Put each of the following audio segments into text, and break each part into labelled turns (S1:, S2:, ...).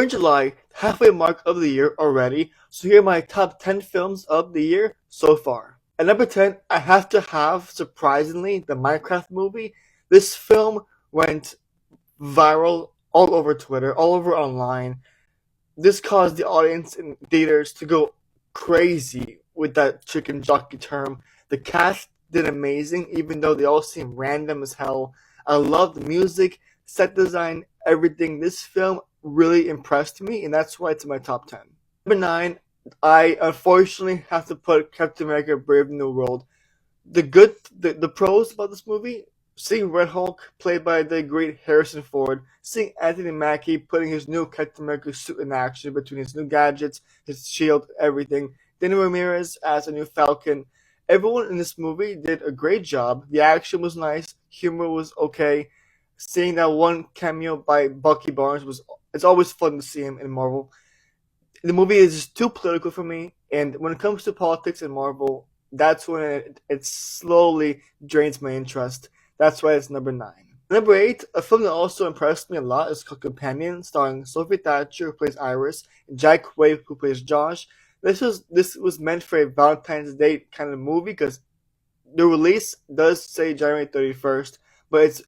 S1: in July, halfway mark of the year already, so here are my top 10 films of the year so far. At number 10, I have to have, surprisingly, the Minecraft movie. This film went viral all over Twitter, all over online. This caused the audience in theaters to go crazy with that chicken jockey term. The cast did amazing, even though they all seem random as hell. I love the music, set design, everything. This film really impressed me, and that's why it's in my top 10. Number 9, I unfortunately have to put Captain America Brave New World. The pros about this movie, seeing Red Hulk played by the great Harrison Ford, seeing Anthony Mackie putting his new Captain America suit in action between his new gadgets, his shield, everything. Daniel Ramirez as a new Falcon. Everyone in this movie did a great job. The action was nice, humor was okay. Seeing that one cameo by Bucky Barnes was it's always fun to see him in Marvel. The movie is just too political for me, and when it comes to politics in Marvel, that's when it slowly drains my interest. That's why it's number 9. Number 8, a film that also impressed me a lot is called Companion, starring Sophie Thatcher, who plays Iris, and Jack Quaid, who plays Josh. This was meant for a Valentine's Day kind of movie because the release does say January 31st, but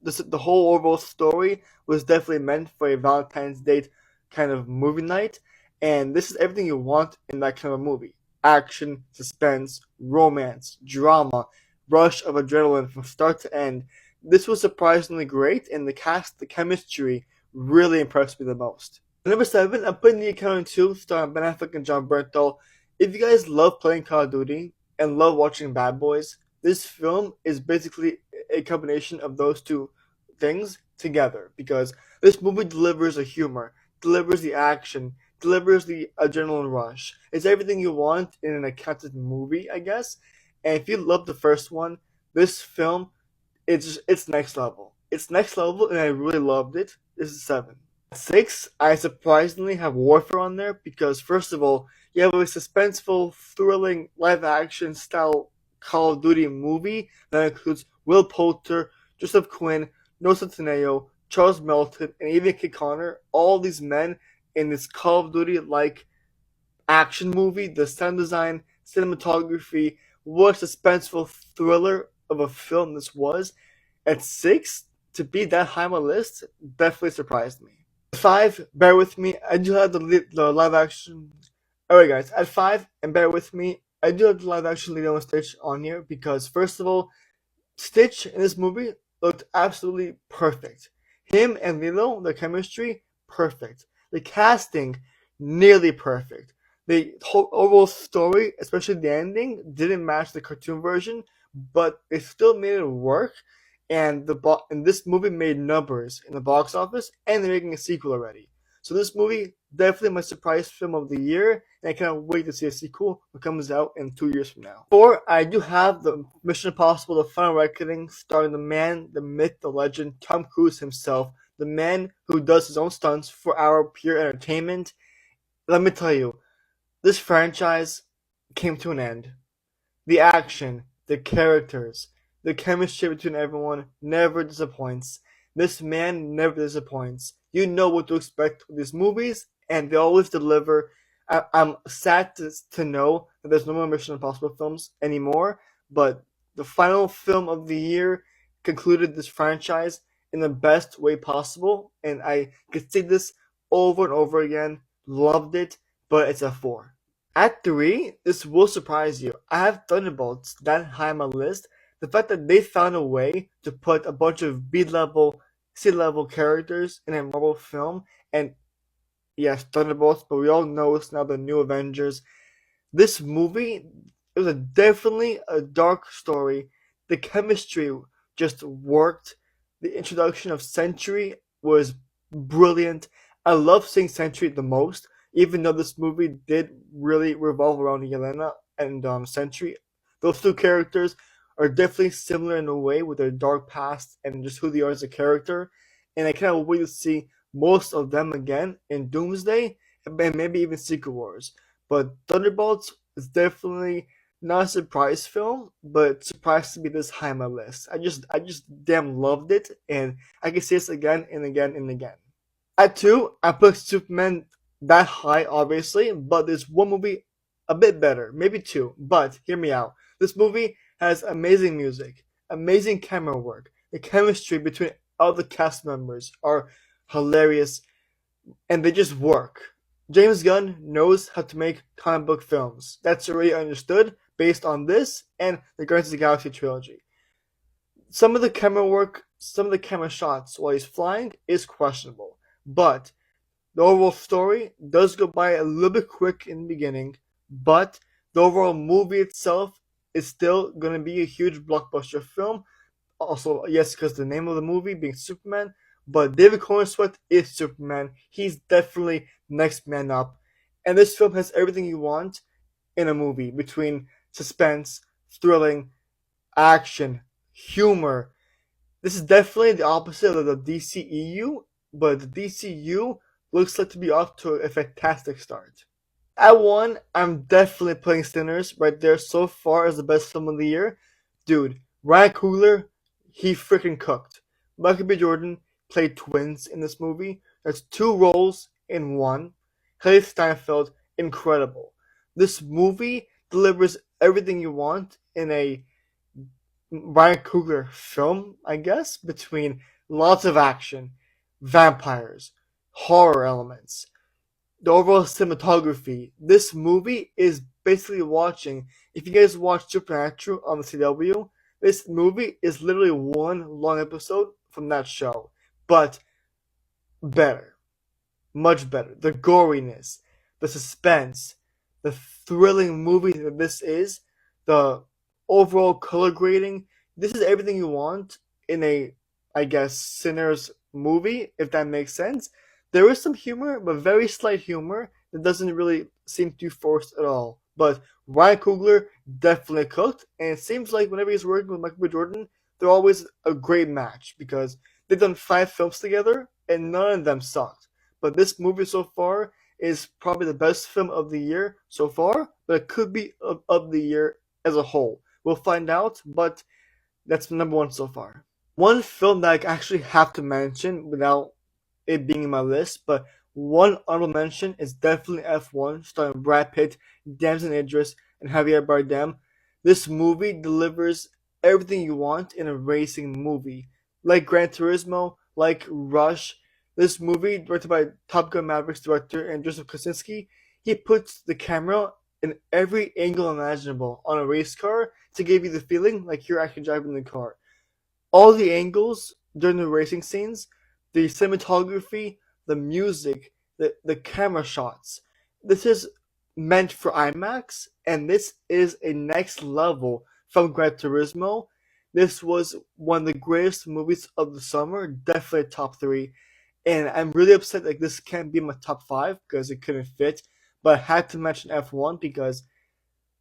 S1: the whole overall story was definitely meant for a Valentine's Day kind of movie night, and this is everything you want in that kind of movie: action, suspense, romance, drama, rush of adrenaline from start to end. This was surprisingly great, and the chemistry really impressed me the most. Number 7, I'm putting The Accountant 2, starring Ben Affleck and John Bernthal. If you guys love playing Call of Duty and love watching Bad Boys, this film is basically a combination of those two things together because this movie delivers the humor, delivers the action, delivers the adrenaline rush. It's everything you want in an accountant movie, I guess. And if you love the first one, this film it's next level. It's next level, and I really loved it. This is 7. 6, I surprisingly have Warfare on there because first of all, you have a suspenseful, thrilling live action style Call of Duty movie that includes Will Poulter, Joseph Quinn, Noah Centineo, Charles Melton, and even Kit Connor. All these men in this Call of Duty like action movie. The sound design, cinematography, what a suspenseful thriller of a film this was. At 6, to be that high on my list definitely surprised me. 5, bear with me, I do have the live action. Alright, guys, at 5, and bear with me, I do have the live action Lilo and Stitch on here because, first of all, Stitch in this movie looked absolutely perfect. Him and Lilo, the chemistry, perfect. The casting, nearly perfect. The whole overall story, especially the ending, didn't match the cartoon version, but they still made it work. And this movie made numbers in the box office, and they're making a sequel already. So this movie definitely my surprise film of the year, and I cannot wait to see a sequel that comes out in 2 years from now. 4, I do have the Mission Impossible: The Final Reckoning, starring the man, the myth, the legend, Tom Cruise himself, the man who does his own stunts for our pure entertainment. Let me tell you, this franchise came to an end. The action, the characters, the chemistry between everyone never disappoints. This man never disappoints. You know what to expect with these movies, and they always deliver. I'm sad to know that there's no more Mission Impossible films anymore, but the final film of the year concluded this franchise in the best way possible, and I could say this over and over again. Loved it, but it's a 4. At 3, this will surprise you. I have Thunderbolts that high on my list. The fact that they found a way to put a bunch of B-level, C-level characters in a Marvel film, and yes, Thunderbolts, but we all know it's now the new Avengers. This movie, it was definitely a dark story. The chemistry just worked. The introduction of Sentry was brilliant. I love seeing Sentry the most, even though this movie did really revolve around Yelena and Sentry. Those two characters are definitely similar in a way with their dark past and just who they are as a character. And I cannot wait to see most of them again in Doomsday and maybe even Secret Wars. But Thunderbolts is definitely not a surprise film, but surprised to be this high on my list. I just damn loved it, and I can say this again and again and again. At 2, I put Superman that high, obviously, but there's one movie a bit better, maybe two, but hear me out. This movie has amazing music, amazing camera work. The chemistry between all the cast members are hilarious, and they just work. James Gunn knows how to make comic book films. That's already understood based on this and the Guardians of the Galaxy trilogy. Some of the camera work, some of the camera shots while he's flying is questionable, but the overall story does go by a little bit quick in the beginning, but the overall movie itself is still going to be a huge blockbuster film. Also, yes, because the name of the movie being Superman, but David Corenswet is Superman. He's definitely next man up. And this film has everything you want in a movie between suspense, thrilling, action, humor. This is definitely the opposite of the DCEU, but the DCU looks like to be off to a fantastic start. At one, I'm definitely putting Sinners right there so far as the best film of the year. Dude, Ryan Coogler, he freaking cooked. Michael B. Jordan played twins in this movie. That's two roles in one. Haley Steinfeld, incredible. This movie delivers everything you want in a Ryan Coogler film, I guess, between lots of action, vampires, horror elements, the overall cinematography. This movie is basically watching. If you guys watch Supernatural on the CW, this movie is literally one long episode from that show, but better, much better. The goriness, the suspense, the thrilling movie that this is, the overall color grading. This is everything you want in a, I guess, Sinners movie, if that makes sense. There is some humor, but very slight humor that doesn't really seem too forced at all. But Ryan Coogler definitely cooked, and it seems like whenever he's working with Michael B. Jordan, they're always a great match because they've done 5 films together and none of them sucked. But this movie so far is probably the best film of the year so far, but it could be of the year as a whole. We'll find out, but that's number one so far. One film that I actually have to mention without it being in my list, but one honorable mention is definitely F1, starring Brad Pitt, Damson Idris, and Javier Bardem. This movie delivers everything you want in a racing movie. Like Gran Turismo, like Rush, this movie, directed by Top Gun Mavericks director and Joseph Kosinski, he puts the camera in every angle imaginable on a race car to give you the feeling like you're actually driving the car. All the angles during the racing scenes, the cinematography, the music, the camera shots. This is meant for IMAX, and this is a next level from Gran Turismo. This was one of the greatest movies of the summer, definitely top three. And I'm really upset that this can't be in my top five because it couldn't fit. But I had to mention F1 because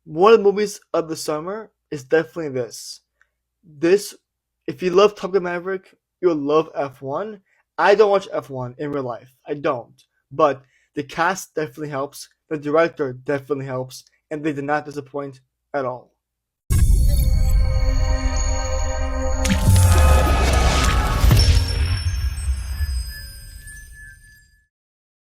S1: one of the movies of the summer is definitely this. This, if you love Top Gun Maverick, you'll love F1. I don't watch F1 in real life. I don't. But the cast definitely helps. The director definitely helps. And they did not disappoint at all.